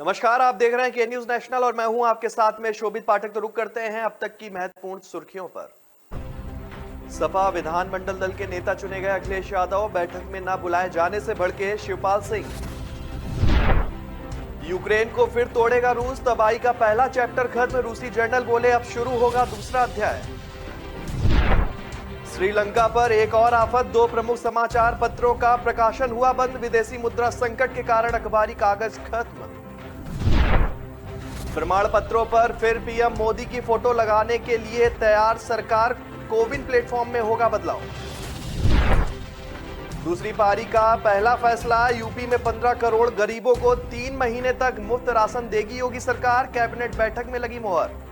नमस्कार, आप देख रहे हैं के न्यूज नेशनल और मैं हूं आपके साथ में शोभित पाठक। तो रुक करते हैं अब तक की महत्वपूर्ण सुर्खियों पर। सपा विधानमंडल दल के नेता चुने गए अखिलेश यादव, बैठक में न बुलाए जाने से भड़के शिवपाल सिंह। यूक्रेन को फिर तोड़ेगा रूस, तबाही का पहला चैप्टर खत्म, रूसी जनरल बोले अब शुरू होगा दूसरा अध्याय। श्रीलंका पर एक और आफत, 2 प्रमुख समाचार पत्रों का प्रकाशन हुआ बंद, विदेशी मुद्रा संकट के कारण अखबारी कागज खत्म। प्रमाण पत्रों पर फिर पीएम मोदी की फोटो लगाने के लिए तैयार सरकार, कोविन प्लेटफॉर्म में होगा बदलाव। दूसरी पारी का पहला फैसला, यूपी में 15 करोड़ गरीबों को 3 महीने तक मुफ्त राशन देगी योगी सरकार, कैबिनेट बैठक में लगी मुहर।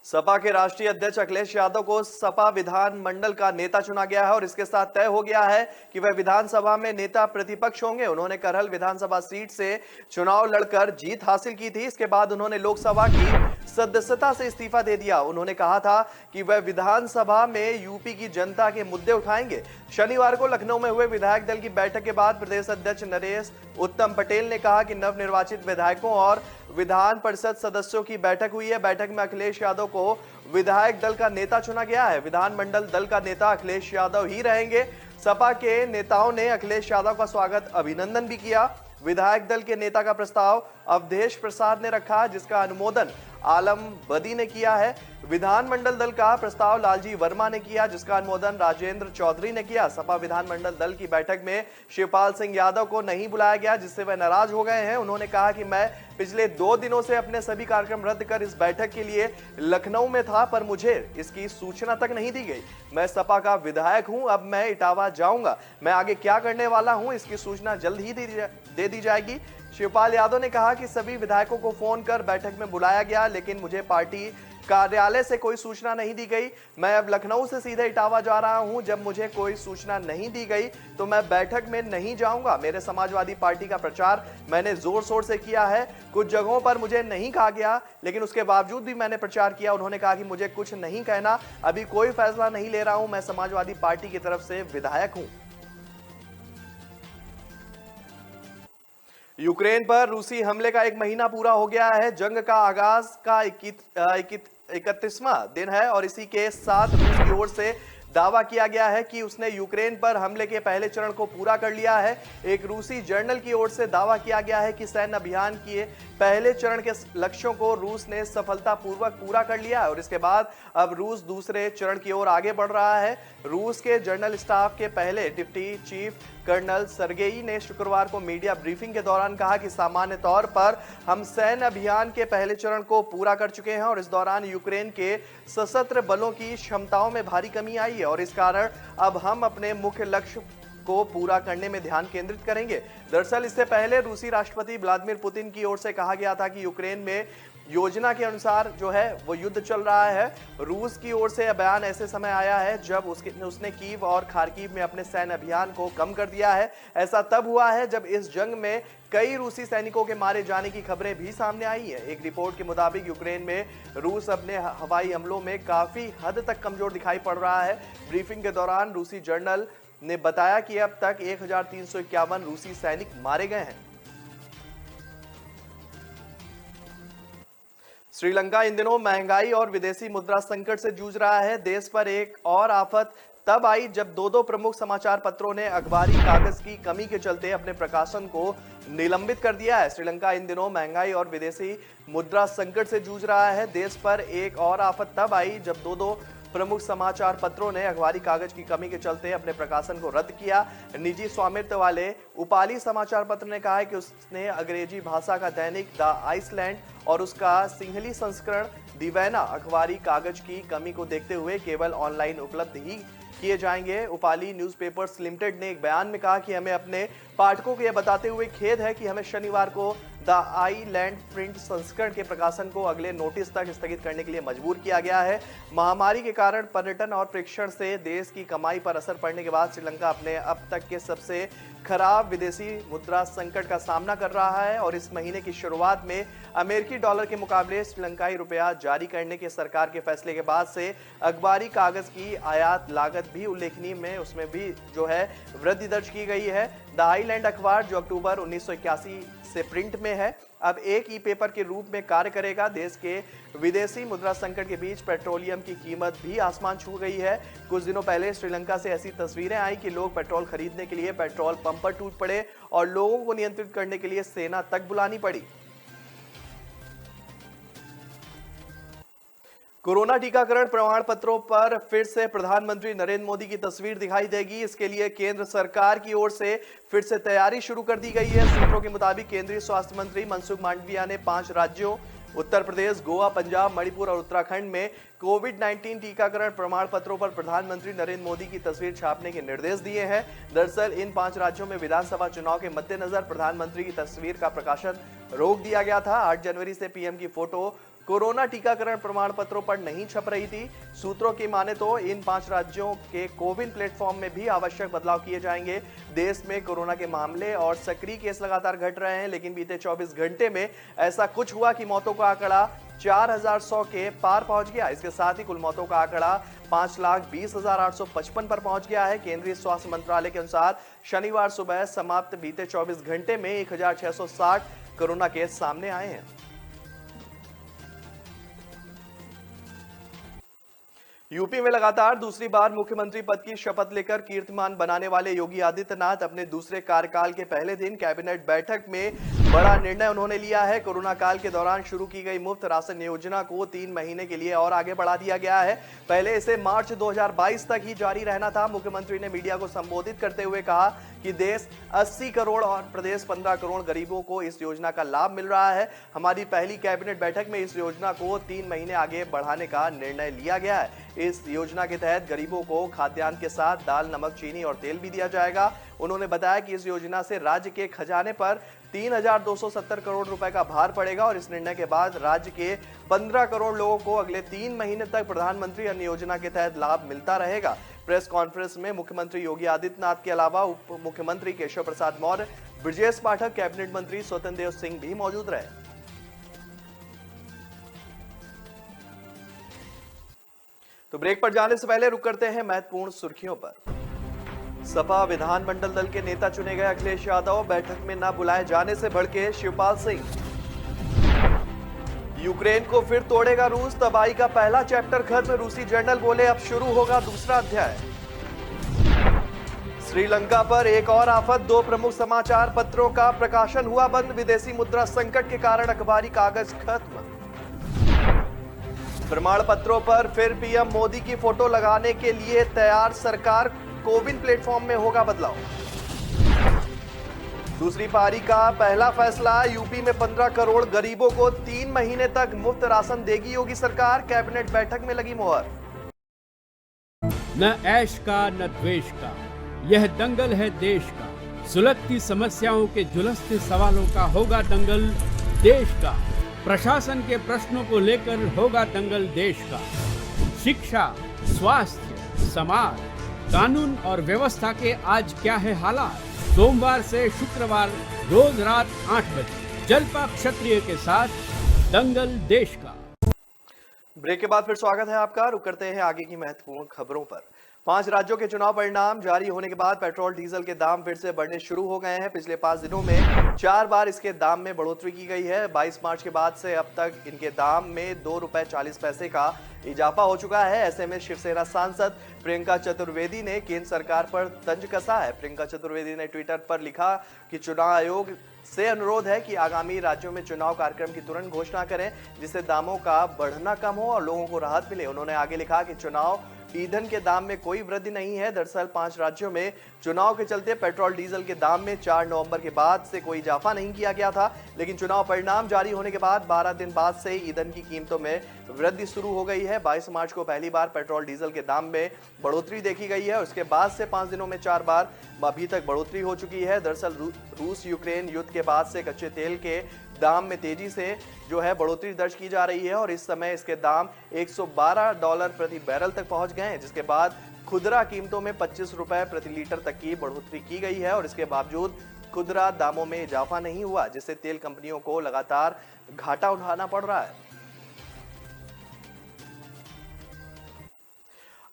सपा के राष्ट्रीय अध्यक्ष अखिलेश यादव को सपा विधानमंडल का नेता चुना गया है और इसके साथ तय हो गया है कि वह विधानसभा में नेता प्रतिपक्ष होंगे। उन्होंने करहल विधानसभा सीट से चुनाव लड़कर जीत हासिल की थी। इसके बाद उन्होंने लोकसभा की सदस्यता से इस्तीफा दे दिया। उन्होंने कहा था कि वह विधानसभा में यूपी की जनता के मुद्दे उठाएंगे। शनिवार को लखनऊ में हुए विधायक दल की बैठक के बाद प्रदेश अध्यक्ष नरेश उत्तम पटेल ने कहा कि नवनिर्वाचित विधायकों और विधान परिषद सदस्यों की बैठक हुई है। बैठक में अखिलेश यादव को विधायक दल का नेता चुना गया है। विधानमंडल दल का नेता अखिलेश यादव ही रहेंगे। सपा के नेताओं ने अखिलेश यादव का स्वागत अभिनंदन भी किया। विधायक दल के नेता का प्रस्ताव अवधेश प्रसाद ने रखा, जिसका अनुमोदन आलम बदी ने किया है। विधानमंडल दल का प्रस्ताव लालजी वर्मा ने किया, जिसका अनुमोदन राजेंद्र चौधरी ने किया। सपा विधानमंडल दल की बैठक में शिवपाल सिंह यादव को नहीं बुलाया गया, जिससे वह नाराज हो गए हैं। उन्होंने कहा कि मैं पिछले 2 दिनों से अपने सभी कार्यक्रम रद्द कर इस बैठक के लिए लखनऊ में था, पर मुझे इसकी सूचना तक नहीं दी गई। मैं सपा का विधायक हूं, अब मैं इटावा जाऊंगा। मैं आगे क्या करने वाला हूं, इसकी सूचना जल्द ही दे दी जाएगी। शिवपाल यादव ने कहा कि सभी विधायकों को फोन कर बैठक में बुलाया गया, लेकिन मुझे पार्टी कार्यालय से कोई सूचना नहीं दी गई। मैं अब लखनऊ से सीधे इटावा जा रहा हूं। जब मुझे कोई सूचना नहीं दी गई तो मैं बैठक में नहीं जाऊंगा। मेरे समाजवादी पार्टी का प्रचार मैंने जोर शोर से किया है। कुछ जगहों पर मुझे नहीं कहा गया, लेकिन उसके बावजूद भी मैंने प्रचार किया। उन्होंने कहा कि मुझे कुछ नहीं कहना, अभी कोई फैसला नहीं ले रहा हूं। मैं समाजवादी पार्टी की तरफ से विधायक हूं। यूक्रेन पर रूसी हमले का 1 महीना पूरा हो गया है। जंग का आगाज का 31वां दिन है और इसी के साथ रूस की ओर से दावा किया गया है कि उसने यूक्रेन पर हमले के पहले चरण को पूरा कर लिया है। एक रूसी जर्नल की ओर से दावा किया गया है कि सैन्य अभियान के पहले चरण के लक्ष्यों को रूस ने सफलतापूर्वक पूरा कर लिया है और इसके बाद अब रूस दूसरे चरण की ओर आगे बढ़ रहा है। रूस के जनरल स्टाफ के पहले डिप्टी चीफ कर्नल सर्गेई ने शुक्रवार को मीडिया ब्रीफिंग के दौरान कहा कि सामान्य तौर पर हम सैन्य अभियान के पहले चरण को पूरा कर चुके हैं और इस दौरान यूक्रेन के सशस्त्र बलों की क्षमताओं में भारी कमी आई है और इस कारण अब हम अपने मुख्य लक्ष्य को पूरा करने में ध्यान केंद्रित करेंगे। दरअसल इससे पहले रूसी राष्ट्रपति व्लादिमीर पुतिन की ओर से कहा गया था कि यूक्रेन में योजना के अनुसार जो है वो युद्ध चल रहा है। रूस की ओर से यह बयान ऐसे समय आया है जब उसने कीव और खार्किव में अपने सैन्य अभियान को कम कर दिया है। ऐसा तब हुआ है जब इस जंग में कई रूसी सैनिकों के मारे जाने की खबरें भी सामने आई हैं। एक रिपोर्ट के मुताबिक यूक्रेन में रूस अपने हवाई हमलों में काफी हद तक कमजोर दिखाई पड़ रहा है। ब्रीफिंग के दौरान रूसी जर्नल ने बताया कि अब तक 1351 रूसी सैनिक मारे गए हैं। श्रीलंका इन दिनों महंगाई और विदेशी मुद्रा संकट से जूझ रहा है। देश पर एक और आफत तब आई जब 2 प्रमुख समाचार पत्रों ने अखबारी कागज की कमी के चलते अपने प्रकाशन को निलंबित कर दिया है। श्रीलंका इन दिनों महंगाई और विदेशी मुद्रा संकट से जूझ रहा है। देश पर एक और आफत तब आई जब 2 प्रमुख समाचार पत्रों ने अखबारी कागज की कमी के चलते अपने प्रकाशन को रद्द किया। निजी स्वामित्व वाले उपाली समाचार पत्र ने कहा है कि उसने अंग्रेजी भाषा का दैनिक द आइसलैंड और उसका सिंहली संस्करण दिवैना अखबारी कागज की कमी को देखते हुए केवल ऑनलाइन उपलब्ध ही किए जाएंगे। उपाली न्यूज़पेपर्स लिमिटेड ने एक बयान में कहा कि हमें अपने पाठकों को यह बताते हुए खेद है कि हमें शनिवार को द आइलैंड प्रिंट संस्करण के प्रकाशन को अगले नोटिस तक स्थगित करने के लिए मजबूर किया गया है। महामारी के कारण पर्यटन और प्रेक्षण से देश की कमाई पर असर पड़ने के बाद श्रीलंका अपने अब तक के सबसे खराब विदेशी मुद्रा संकट का सामना कर रहा है और इस महीने की शुरुआत में अमेरिकी डॉलर के मुकाबले श्रीलंकाई रुपया जारी करने के सरकार के फैसले के बाद से अखबारी कागज की आयात लागत भी उल्लेखनीय में उसमें भी जो है वृद्धि दर्ज की गई है। द आइलैंड अखबार जो अक्टूबर 1981 से प्रिंट में है, अब एक ई पेपर के रूप में कार्य करेगा। देश के विदेशी मुद्रा संकट के बीच पेट्रोलियम की कीमत भी आसमान छू गई है। कुछ दिनों पहले श्रीलंका से ऐसी तस्वीरें आई कि लोग पेट्रोल खरीदने के लिए पेट्रोल पंप पर टूट पड़े और लोगों को नियंत्रित करने के लिए सेना तक बुलानी पड़ी। कोरोना टीकाकरण प्रमाण पत्रों पर फिर से प्रधानमंत्री नरेंद्र मोदी की तस्वीर दिखाई देगी। इसके लिए केंद्र सरकार की ओर से फिर से तैयारी शुरू कर दी गई है। सूत्रों के मुताबिक केंद्रीय स्वास्थ्य मंत्री मनसुख मांडविया ने 5 राज्यों उत्तर प्रदेश, गोवा, पंजाब, मणिपुर और उत्तराखंड में कोविड-19 टीकाकरण प्रमाण पत्रों पर प्रधानमंत्री नरेंद्र मोदी की तस्वीर छापने के निर्देश दिए हैं। दरअसल इन 5 राज्यों में विधानसभा चुनाव के मद्देनजर प्रधानमंत्री की तस्वीर का प्रकाशन रोक दिया गया था। 8 जनवरी से पीएम की फोटो कोरोना टीकाकरण प्रमाण पत्रों पर नहीं छप रही थी। सूत्रों की माने तो इन 5 राज्यों के कोविन प्लेटफॉर्म में भी आवश्यक बदलाव किए जाएंगे। देश में कोरोना के मामले और सक्रिय केस लगातार घट रहे हैं, लेकिन बीते 24 घंटे में ऐसा कुछ हुआ कि मौतों का आंकड़ा 4100 के पार पहुंच गया। इसके साथ ही कुल मौतों का आंकड़ा 5,20,855 पर पहुंच गया है। केंद्रीय स्वास्थ्य मंत्रालय के अनुसार शनिवार सुबह समाप्त बीते 24 घंटे में 1660 कोरोना केस सामने आए हैं। यूपी में लगातार दूसरी बार मुख्यमंत्री पद की शपथ लेकर कीर्तिमान बनाने वाले योगी आदित्यनाथ अपने दूसरे कार्यकाल के पहले दिन कैबिनेट बैठक में बड़ा निर्णय उन्होंने लिया है। कोरोना काल के दौरान शुरू की गई मुफ्त राशन योजना को 3 महीने के लिए और आगे बढ़ा दिया गया है। पहले इसे मार्च 2022 तक ही जारी रहना था। मुख्यमंत्री ने मीडिया को संबोधित करते हुए कहा कि देश 80 करोड़ और प्रदेश 15 करोड़ गरीबों को इस योजना का लाभ मिल रहा है। हमारी पहली कैबिनेट बैठक में इस योजना को 3 महीने आगे बढ़ाने का निर्णय लिया गया है। इस योजना के तहत गरीबों को खाद्यान्न के साथ दाल, नमक, चीनी और तेल भी दिया जाएगा। उन्होंने बताया कि इस योजना से राज्य के खजाने पर 3,270 करोड़ रुपए का भार पड़ेगा और इस निर्णय के बाद राज्य के 15 करोड़ लोगों को अगले 3 महीने तक प्रधानमंत्री अन्न योजना के तहत लाभ मिलता रहेगा। प्रेस कॉन्फ्रेंस में मुख्यमंत्री योगी आदित्यनाथ के अलावा उप मुख्यमंत्री केशव प्रसाद मौर्य, ब्रजेश पाठक, कैबिनेट मंत्री स्वतंत्र देव सिंह भी मौजूद रहे। तो ब्रेक पर जाने से पहले रुक करते हैं महत्वपूर्ण सुर्खियों पर। सपा विधानमंडल दल के नेता चुने गए अखिलेश यादव, बैठक में न बुलाए जाने से भड़के शिवपाल सिंह। यूक्रेन को फिर तोड़ेगा रूस, तबाही का पहला चैप्टर खत्म, रूसी जनरल बोले अब शुरू होगा दूसरा अध्याय। श्रीलंका पर एक और आफत, 2 प्रमुख समाचार पत्रों का प्रकाशन हुआ बंद, विदेशी मुद्रा संकट के कारण अखबारी कागज खत्म। प्रमाण पत्रों पर फिर पीएम मोदी की फोटो लगाने के लिए तैयार सरकार, कोविन प्लेटफॉर्म में होगा बदलाव। दूसरी पारी का पहला फैसला, यूपी में 15 करोड़ गरीबों को 3 महीने तक मुफ्त राशन देगी योगी सरकार, कैबिनेट बैठक में लगी मोहर। न ऐश का न द्वेष का, यह दंगल है देश का, सुलगती समस्याओं के जुलसते सवालों का होगा दंगल देश का, प्रशासन के प्रश्नों को लेकर होगा दंगल देश का। शिक्षा, स्वास्थ्य, समाज, कानून और व्यवस्था के आज क्या है हालात, सोमवार से शुक्रवार रोज रात 8 बजे जलपा क्षत्रिय के साथ दंगल देश का। ब्रेक के बाद फिर स्वागत है आपका। रुक करते हैं आगे की महत्वपूर्ण खबरों पर। 5 राज्यों के चुनाव परिणाम जारी होने के बाद पेट्रोल डीजल के दाम फिर से बढ़ने शुरू हो गए हैं। पिछले 5 दिनों में 4 बार इसके दाम में बढ़ोतरी की गई है। 22 मार्च के बाद से अब तक इनके दाम में 2 रुपए 40 पैसे का इजाफा हो चुका है। ऐसे में शिवसेना सांसद प्रियंका चतुर्वेदी ने केंद्र सरकार पर तंज कसा है। प्रियंका चतुर्वेदी ने ट्विटर पर लिखा कि चुनाव आयोग से अनुरोध है कि आगामी राज्यों में चुनाव कार्यक्रम की तुरंत घोषणा करें, जिससे दामों का बढ़ना कम हो और लोगों को राहत मिले। उन्होंने आगे लिखा कि चुनाव ईंधन के दाम में कोई वृद्धि नहीं है। दरअसल 5 राज्यों में चुनाव के चलते पेट्रोल डीजल के दाम में 4 नवंबर के बाद से कोई इजाफा नहीं किया गया था, लेकिन चुनाव परिणाम जारी होने के बाद 12 दिन बाद से ईंधन की कीमतों में वृद्धि शुरू हो गई है। 22 मार्च को पहली बार पेट्रोल डीजल के दाम में बढ़ोतरी देखी गई है। उसके बाद से 5 दिनों में 4 बार अभी तक बढ़ोतरी हो चुकी है। दरअसल रूस यूक्रेन युद्ध के बाद से कच्चे तेल के दाम में तेजी से जो है बढ़ोतरी दर्ज की जा रही है और इस समय इसके दाम $112 प्रति बैरल तक पहुंच गए हैं, जिसके बाद खुदरा कीमतों में 25 रुपए प्रति लीटर तक की बढ़ोतरी की गई है और इसके बावजूद खुदरा दामों में इजाफा नहीं हुआ, जिससे तेल कंपनियों को लगातार घाटा उठाना पड़ रहा है।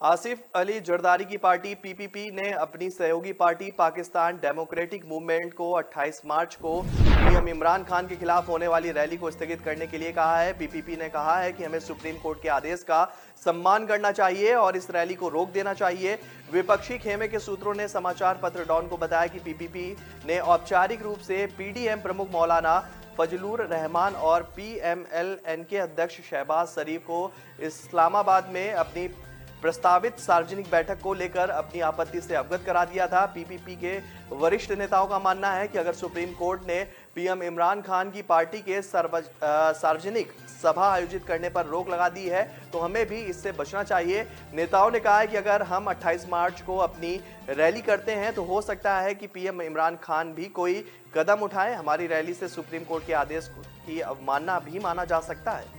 आसिफ अली जरदारी की पार्टी पीपीपी ने अपनी सहयोगी पार्टी पाकिस्तान डेमोक्रेटिक मूवमेंट को 28 मार्च को पीएम इमरान खान के खिलाफ होने वाली रैली को स्थगित करने के लिए कहा है। पीपीपी ने कहा है कि हमें सुप्रीम कोर्ट के आदेश का सम्मान करना चाहिए और इस रैली को रोक देना चाहिए। विपक्षी खेमे के सूत्रों ने समाचार पत्र डॉन को बताया कि पीपीपी ने औपचारिक रूप से पीडीएम प्रमुख मौलाना फजलुर रहमान और पीएमएलएन के अध्यक्ष शहबाज शरीफ को इस्लामाबाद में अपनी प्रस्तावित सार्वजनिक बैठक को लेकर अपनी आपत्ति से अवगत करा दिया था। पीपीपी के वरिष्ठ नेताओं का मानना है कि अगर सुप्रीम कोर्ट ने पीएम इमरान खान की पार्टी के सार्वजनिक सभा आयोजित करने पर रोक लगा दी है तो हमें भी इससे बचना चाहिए। नेताओं ने कहा है कि अगर हम 28 मार्च को अपनी रैली करते हैं तो हो सकता है कि पीएम इमरान खान भी कोई कदम उठाए। हमारी रैली से सुप्रीम कोर्ट के आदेश की अवमानना भी माना जा सकता है।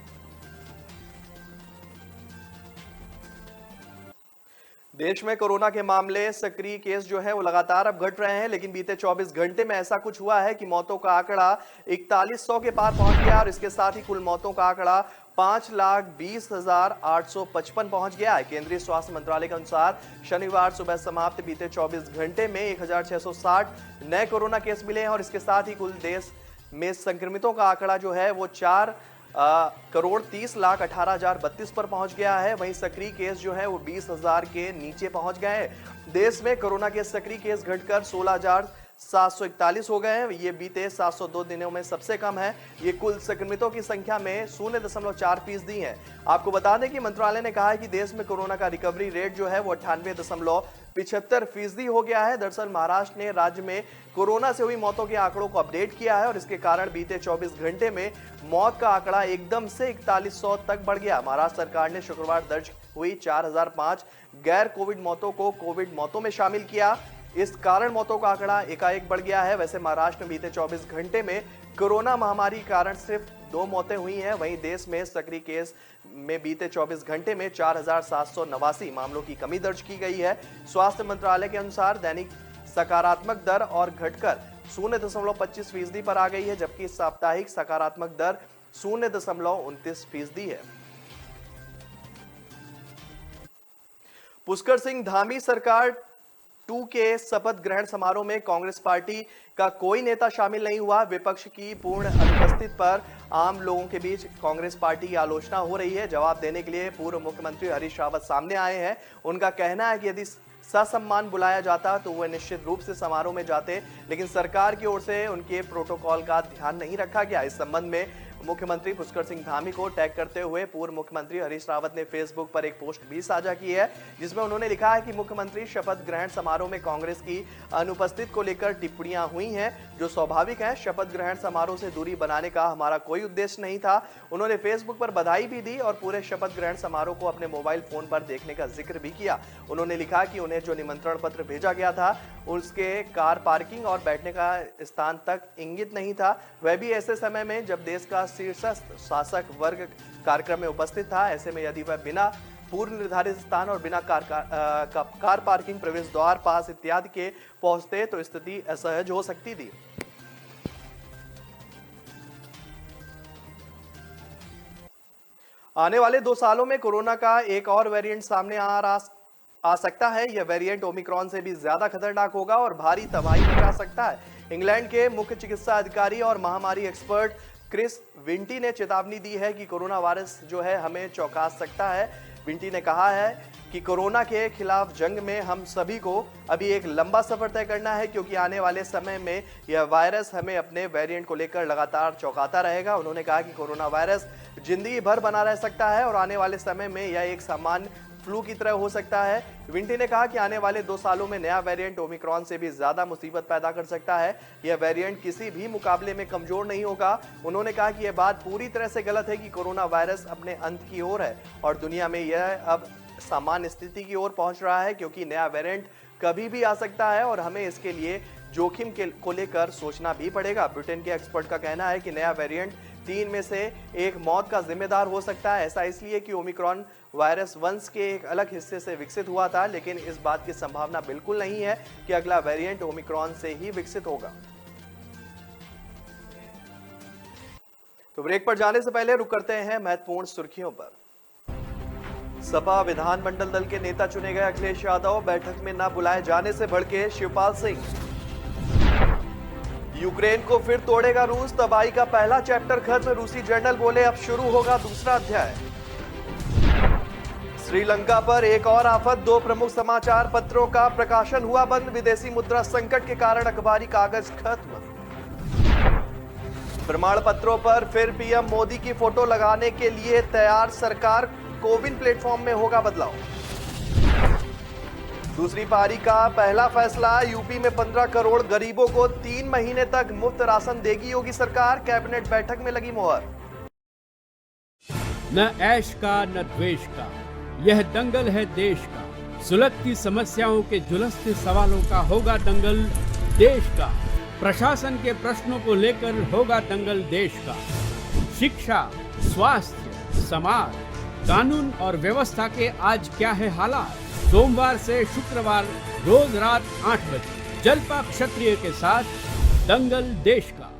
देश में कोरोना के मामले सक्रिय केस जो है वो लगातार अब घट रहे हैं, लेकिन बीते 24 घंटे में ऐसा कुछ हुआ है कि मौतों का आंकड़ा 4100 के पार पहुंच गया और इसके साथ ही कुल मौतों का आंकड़ा 5,20,855 पहुंच गया है। केंद्रीय स्वास्थ्य मंत्रालय के अनुसार शनिवार सुबह समाप्त बीते 24 घंटे में 1,660 नए कोरोना केस मिले हैं और इसके साथ ही कुल देश में संक्रमितों का आंकड़ा जो है वो 4,30,18,032 पर पहुंच गया है। वहीं सक्रिय केस जो है वो 20,000 के नीचे पहुंच गए हैं। देश में कोरोना के सक्रिय केस घटकर 16,741 हो गए हैं। ये बीते 702 दिनों में सबसे कम है। ये कुल संक्रमितों की संख्या में 0.4% है। आपको बता दें कि मंत्रालय ने कहा है कि देश में कोरोना का रिकवरी रेट जो है वो 98.75% हो गया है। दरअसल महाराष्ट्र ने राज्य में कोरोना से हुई मौतों के आंकड़ों को अपडेट किया है और इसके कारण बीते 24 घंटे में मौत का आंकड़ा एकदम से 4100 तक बढ़ गया। महाराष्ट्र सरकार ने शुक्रवार दर्ज हुई 4005 गैर कोविड मौतों को कोविड मौतों में शामिल किया। इस कारण मौतों का आंकड़ा एकाएक बढ़ गया है। वैसे महाराष्ट्र में बीते 24 घंटे में कोरोना महामारी के कारण सिर्फ 2 मौतें हुई हैं। वहीं देश में सक्रिय केस में बीते 24 घंटे में 4,789 मामलों की कमी दर्ज की गई है। स्वास्थ्य मंत्रालय के अनुसार दैनिक सकारात्मक दर और घटकर 0.25% पर आ गई है, जबकि साप्ताहिक सकारात्मक दर 0.29% है। पुष्कर सिंह धामी सरकार 2 के शपथ ग्रहण समारोह में कांग्रेस पार्टी का कोई नेता शामिल नहीं हुआ। विपक्ष की पूर्ण अनुपस्थिति पर आम लोगों के बीच कांग्रेस पार्टी की आलोचना हो रही है। जवाब देने के लिए पूर्व मुख्यमंत्री हरीश रावत सामने आए हैं। उनका कहना है कि यदि ससम्मान बुलाया जाता तो वह निश्चित रूप से समारोह में जाते, लेकिन सरकार की ओर से उनके प्रोटोकॉल का ध्यान नहीं रखा गया। इस संबंध में मुख्यमंत्री पुष्कर सिंह धामी को टैग करते हुए पूर्व मुख्यमंत्री हरीश रावत ने फेसबुक पर एक पोस्ट भी साझा की है, जिसमें उन्होंने लिखा है कि मुख्यमंत्री शपथ ग्रहण समारोह में कांग्रेस की अनुपस्थिति को लेकर टिप्पणियां हुई हैं, जो स्वाभाविक है। शपथ ग्रहण समारोह से दूरी बनाने का हमारा कोई उद्देश्य नहीं था। उन्होंने फेसबुक पर बधाई भी दी और पूरे शपथ ग्रहण समारोह को अपने मोबाइल फोन पर देखने का जिक्र भी किया। उन्होंने लिखा कि उन्हें जो निमंत्रण पत्र भेजा गया था उसके कार पार्किंग और बैठने का स्थान तक इंगित नहीं था, वह भी ऐसे समय में जब देश का शीर्षस्थ शासक वर्ग कार्यक्रम में उपस्थित था। ऐसे में यदि वह बिना पूर्व निर्धारित स्थान और बिना कार पार्किंग, प्रवेश द्वार, पास इत्यादि के पहुंचते तो स्थिति असहज हो सकती थी। आने वाले 2 सालों में कोरोना का एक और वेरिएंट सामने आ सकता है। यह वेरिएंट ओमिक्रॉन से भी ज्यादा खतरनाक होगा और भारी तबाही मचा सकता है। इंग्लैंड के मुख्य चिकित्सा अधिकारी और महामारी एक्सपर्ट क्रिस विंटी ने चेतावनी दी है कि कोरोना वायरस जो है हमें चौंका सकता है। विंटी ने कहा है कि कोरोना के खिलाफ जंग में हम सभी को अभी एक लंबा सफर तय करना है, क्योंकि आने वाले समय में यह वायरस हमें अपने वेरिएंट को लेकर लगातार चौंकाता रहेगा। उन्होंने कहा कि कोरोना वायरस जिंदगी भर बना रह सकता है और आने वाले समय में यह एक सामान्य फ्लू की तरह हो सकता है। विंटी ने कहा कि आने वाले 2 सालों में नया वेरिएंट ओमिक्रॉन से भी ज्यादा मुसीबत पैदा कर सकता है। यह वेरिएंट किसी भी मुकाबले में कमजोर नहीं होगा। उन्होंने कहा कि यह बात पूरी तरह से गलत है कि कोरोना वायरस अपने अंत की ओर है और दुनिया में यह अब सामान्य स्थिति की ओर पहुंच रहा है, क्योंकि नया वेरिएंट कभी भी आ सकता है और हमें इसके लिए जोखिम को लेकर सोचना भी पड़ेगा। ब्रिटेन के एक्सपर्ट का कहना है कि नया वेरिएंट 3 में से 1 मौत का जिम्मेदार हो सकता है। ऐसा इसलिए कि ओमिक्रॉन वायरस वंश के एक अलग हिस्से से विकसित हुआ था, लेकिन इस बात की संभावना बिल्कुल नहीं है कि अगला वेरिएंट ओमिक्रॉन से ही विकसित होगा। तो ब्रेक पर जाने से पहले रुक करते हैं महत्वपूर्ण सुर्खियों पर। सपा विधानमंडल दल के नेता चुने गए अखिलेश यादव, बैठक में न बुलाए जाने से भड़के शिवपाल सिंह। यूक्रेन को फिर तोड़ेगा रूस, तबाही का पहला चैप्टर खत्म। रूसी जनरल बोले अब शुरू होगा दूसरा अध्याय। श्रीलंका पर एक और आफत, 2 प्रमुख समाचार पत्रों का प्रकाशन हुआ बंद। विदेशी मुद्रा संकट के कारण अखबारी कागज खत्म। प्रमाण पत्रों पर फिर पीएम मोदी की फोटो लगाने के लिए तैयार सरकार, कोविन प्लेटफॉर्म में होगा बदलाव। दूसरी पारी का पहला फैसला, यूपी में 15 करोड़ गरीबों को 3 महीने तक मुफ्त राशन देगी योगी सरकार, कैबिनेट बैठक में लगी मोहर। न ऐश का न द्वेष का, यह दंगल है देश का। सुलगती समस्याओं के जुलसते सवालों का होगा दंगल देश का। प्रशासन के प्रश्नों को लेकर होगा दंगल देश का। शिक्षा, स्वास्थ्य, समाज, कानून और व्यवस्था के आज क्या है हालात। सोमवार से शुक्रवार रोज रात 8 बजे जलपा क्षत्रिय के साथ दंगल देश का।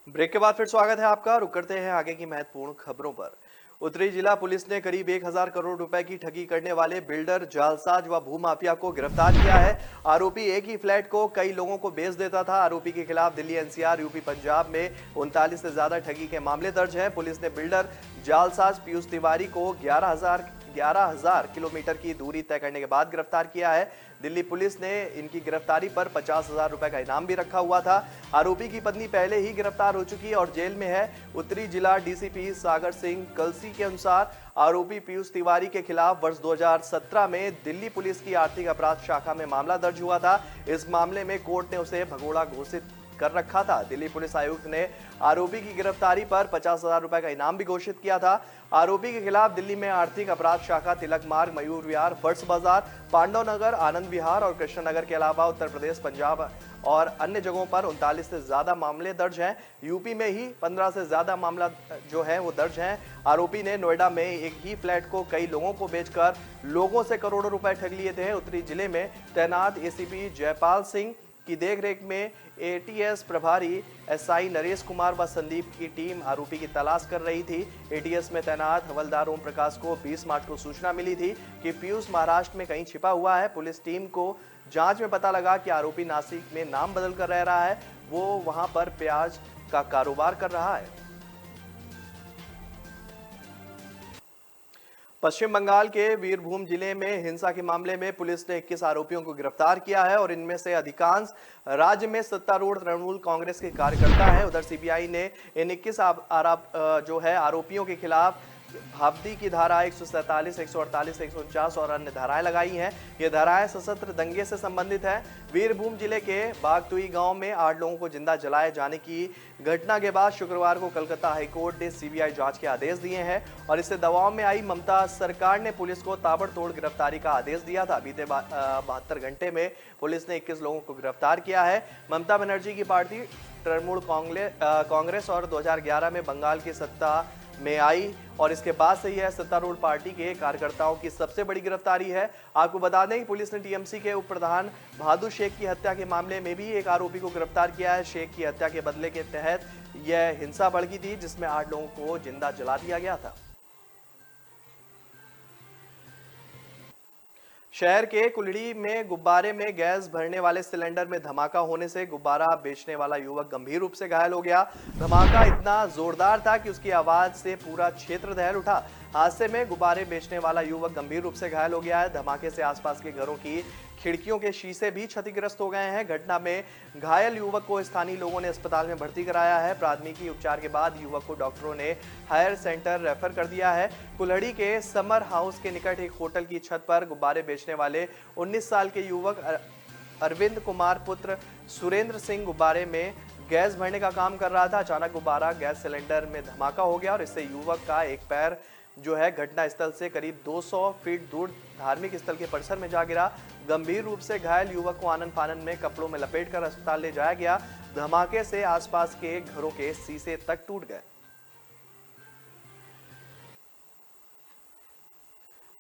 ब्रेक के बाद फिर स्वागत है आपका। रुक करते हैं आगे की महत्वपूर्ण खबरों पर। उत्तरी जिला पुलिस ने करीब 1000 करोड़ रुपए की ठगी करने वाले बिल्डर, जालसाज व भूमाफिया को गिरफ्तार किया है। आरोपी एक ही फ्लैट को कई लोगों को बेच देता था। आरोपी के खिलाफ दिल्ली, एनसीआर, यूपी, पंजाब में 39 से ज्यादा ठगी के मामले दर्ज हैं। पुलिस ने बिल्डर जालसाज पीयूष तिवारी को 11,000 किलोमीटर की दूरी तय करने के बाद गिरफ्तार किया है। दिल्ली पुलिस ने इनकी गिरफ्तारी पर 50,000 रुपए का इनाम भी रखा हुआ था। आरोपी की पत्नी पहले ही गिरफ्तार हो चुकी है और जेल में है। उत्तरी जिला डीसीपी सागर सिंह कलसी के अनुसार आरोपी पीयूष तिवारी के खिलाफ वर्ष 2017 में दिल्ली पुलिस की आर्थिक अपराध शाखा में मामला दर्ज हुआ था। इस मामले में कोर्ट ने उसे भगोड़ा घोषित कर रखा था। दिल्ली पुलिस आयुक्त ने आरोपी की गिरफ्तारी पर 50,000 रुपए का इनाम भी घोषित किया था। आरोपी के खिलाफ दिल्ली में आर्थिक अपराध शाखा, तिलक मार्ग, मयूर विहार, फर्श बाजार, पांडव नगर, आनंद विहार और कृष्णनगर के अलावा उत्तर प्रदेश, पंजाब और अन्य जगहों पर 39 से ज्यादा मामले दर्ज हैं। यूपी में ही 15 से ज्यादा मामला जो है वो दर्ज हैं। आरोपी ने नोएडा में एक ही फ्लैट को कई लोगों को बेचकर लोगों से करोड़ों रुपए ठग लिए थे। उत्तरी जिले में तैनात एसीपी जयपाल सिंह की देखरेख में एटीएस प्रभारी एसआई नरेश कुमार व संदीप की टीम आरोपी की तलाश कर रही थी। एटीएस में तैनात हवलदार ओम प्रकाश को 20 मार्च को सूचना मिली थी कि पीयूष महाराष्ट्र में कहीं छिपा हुआ है। पुलिस टीम को जांच में पता लगा कि आरोपी नासिक में नाम बदल कर रह रहा है। वो वहां पर प्याज का कारोबार कर रहा है। पश्चिम बंगाल के वीरभूम जिले में हिंसा के मामले में पुलिस ने 21 आरोपियों को गिरफ्तार किया है और इनमें से अधिकांश राज्य में सत्तारूढ़ तृणमूल कांग्रेस के कार्यकर्ता हैं। उधर सीबीआई ने इन 21 आरोपियों के खिलाफ भावदी की धारा 147, 148, 149 और अन्य धाराएं लगाई हैं। ये धाराएं सशस्त्र दंगे से संबंधित है। वीरभूम जिले के बागतुई गांव में 8 लोगों को जिंदा जलाए जाने की घटना के बाद शुक्रवार को कलकत्ता हाईकोर्ट ने सीबीआई जांच के आदेश दिए हैं और इससे दबाव में आई ममता सरकार ने पुलिस को ताबड़तोड़ गिरफ्तारी का आदेश दिया था। बीते 72 घंटे में पुलिस ने 21 लोगों को गिरफ्तार किया है। ममता बनर्जी की पार्टी तृणमूल कांग्रेस और 2011 में बंगाल की सत्ता में आई और इसके बाद से यह सत्तारूढ़ पार्टी के कार्यकर्ताओं की सबसे बड़ी गिरफ्तारी है। आपको बता दें कि पुलिस ने टीएमसी के उप प्रधान भादु शेख की हत्या के मामले में भी एक आरोपी को गिरफ्तार किया है। शेख की हत्या के बदले के तहत यह हिंसा भड़की थी जिसमें 8 लोगों को जिंदा जला दिया गया था। शहर के कुल्हड़ी में गुब्बारे में गैस भरने वाले सिलेंडर में धमाका होने से गुब्बारा बेचने वाला युवक गंभीर रूप से घायल हो गया। धमाका इतना जोरदार था कि उसकी आवाज से पूरा क्षेत्र दहल उठा। हादसे में गुब्बारे बेचने वाला युवक गंभीर रूप से घायल हो गया है। धमाके से आसपास के घरों की खिड़कियों के शीशे भी क्षतिग्रस्त हो गए हैं। घटना में घायल युवक को स्थानीय लोगों ने अस्पताल में भर्ती कराया है। प्राथमिकी उपचार के बाद युवक को डॉक्टरों ने हायर सेंटर रेफर कर दिया है। कुल्हड़ी के समर हाउस के निकट एक होटल की छत पर गुब्बारे बेचने वाले 19 साल के युवक अरविंद कुमार पुत्र सुरेंद्र सिंह गुब्बारे में गैस भरने का काम कर रहा था। अचानक गुब्बारा गैस सिलेंडर में धमाका हो गया और इससे युवक का एक पैर जो है घटना स्थल से करीब 200 फीट दूर धार्मिक स्थल के परिसर में जा गिरा। गंभीर रूप से घायल युवक को आनन फानन में कपड़ों में लपेटकर अस्पताल ले जाया गया। धमाके से आसपास के घरों के शीशे तक टूट गए।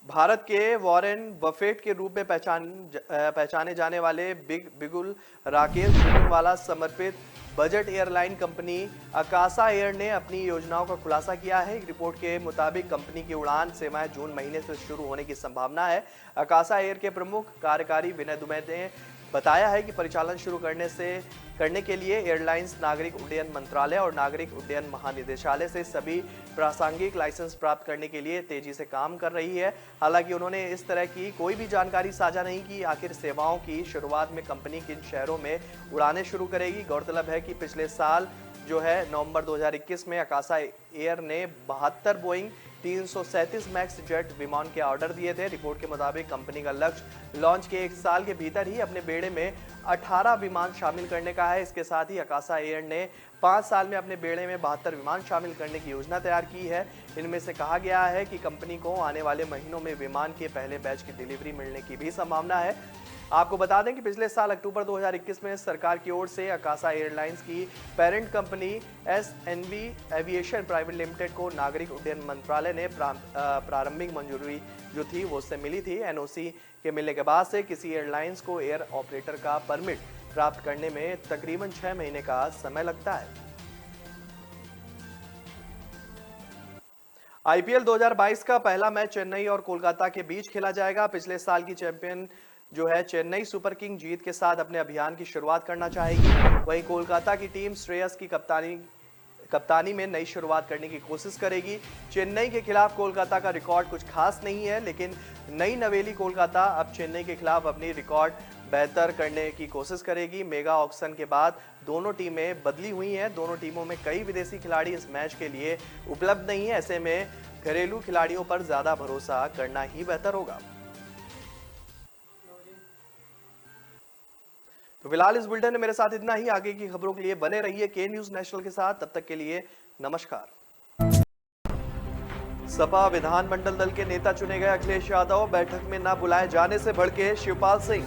भारत के वॉरेन बफेट के रूप में पहचाने जाने वाले बिगुल राकेश वाला समर्पित budget airline company Akasa air ने अपनी योजनाओं का खुलासा किया है। एक रिपोर्ट के मुताबिक कंपनी की उड़ान सेवाएं जून महीने से शुरू होने की संभावना है। अकासा एयर के प्रमुख कार्यकारी विनय दुबे ने बताया है कि परिचालन शुरू करने के लिए एयरलाइंस नागरिक उड्डयन मंत्रालय और नागरिक उड्डयन महानिदेशालय से सभी प्रासंगिक लाइसेंस प्राप्त करने के लिए तेजी से काम कर रही है। हालांकि उन्होंने इस तरह की कोई भी जानकारी साझा नहीं की आखिर सेवाओं की शुरुआत में कंपनी किन शहरों में उड़ानें शुरू करेगी। गौरतलब है कि पिछले साल जो है नवंबर 2021 में आकाशा एयर ने 72 बोइंग 337 मैक्स जेट विमान के ऑर्डर दिए थे। रिपोर्ट के मुताबिक कंपनी का लक्ष्य लॉन्च के 1 साल के भीतर ही अपने बेड़े में 18 विमान शामिल करने का है। इसके साथ ही आकाशा एयर ने 5 साल में अपने बेड़े में 72 विमान शामिल करने की योजना तैयार की है। इनमें से कहा गया है कि कंपनी को आने वाले महीनों में विमान के पहले बैच की डिलीवरी मिलने की भी संभावना है। आपको बता दें कि पिछले साल अक्टूबर 2021 में सरकार की ओर से आकाशा एयरलाइंस की parent company SNV aviation private limited को नागरिक उड्डयन मंत्रालय ने प्रारंभिक मंजूरी जो थी वो उससे मिली थी। NOC के मिलने के बाद से किसी एयरलाइंस को एयर ऑपरेटर का परमिट प्राप्त करने में तकरीबन 6 महीने का समय लगता है। IPL 2022 का पहला मैच चेन्नई और कोलकाता के बीच खेला जाएगा। पिछले साल की चैंपियन जो है चेन्नई सुपर किंग जीत के साथ अपने अभियान की शुरुआत करना चाहेगी। वहीं कोलकाता की टीम श्रेयस की कप्तानी में नई शुरुआत करने की कोशिश करेगी। चेन्नई के खिलाफ कोलकाता का रिकॉर्ड कुछ खास नहीं है, लेकिन नई नवेली कोलकाता अब चेन्नई के खिलाफ अपनी रिकॉर्ड बेहतर करने की कोशिश करेगी। मेगा ऑक्शन के बाद दोनों टीमें बदली हुई हैं। दोनों टीमों में कई विदेशी खिलाड़ी इस मैच के लिए उपलब्ध नहीं है। ऐसे में घरेलू खिलाड़ियों पर ज्यादा भरोसा करना ही बेहतर होगा। तो फिलहाल इस बुलेटिन में मेरे साथ इतना ही। आगे की खबरों के लिए बने रहिए के न्यूज नेशनल के साथ। तब तक के लिए नमस्कार। सपा विधानमंडल दल के नेता चुने गए अखिलेश यादव, बैठक में न बुलाए जाने से भड़के शिवपाल सिंह।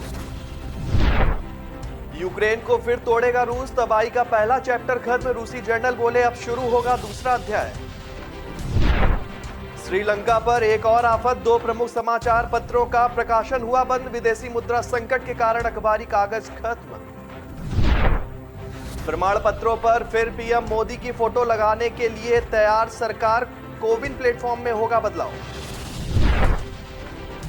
यूक्रेन को फिर तोड़ेगा रूस, तबाही का पहला चैप्टर खत्म, रूसी जनरल बोले अब शुरू होगा दूसरा अध्याय। श्रीलंका पर एक और आफत, 2 प्रमुख समाचार पत्रों का प्रकाशन हुआ बंद, विदेशी मुद्रा संकट के कारण अखबारी कागज खत्म। प्रमाण पत्रों पर फिर पीएम मोदी की फोटो लगाने के लिए तैयार सरकार, कोविन प्लेटफॉर्म में होगा बदलाव।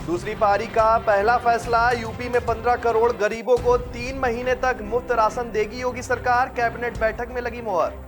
दूसरी पारी का पहला फैसला, यूपी में 15 करोड़ गरीबों को 3 महीने तक मुफ्त राशन देगी योगी सरकार, कैबिनेट बैठक में लगी मुहर।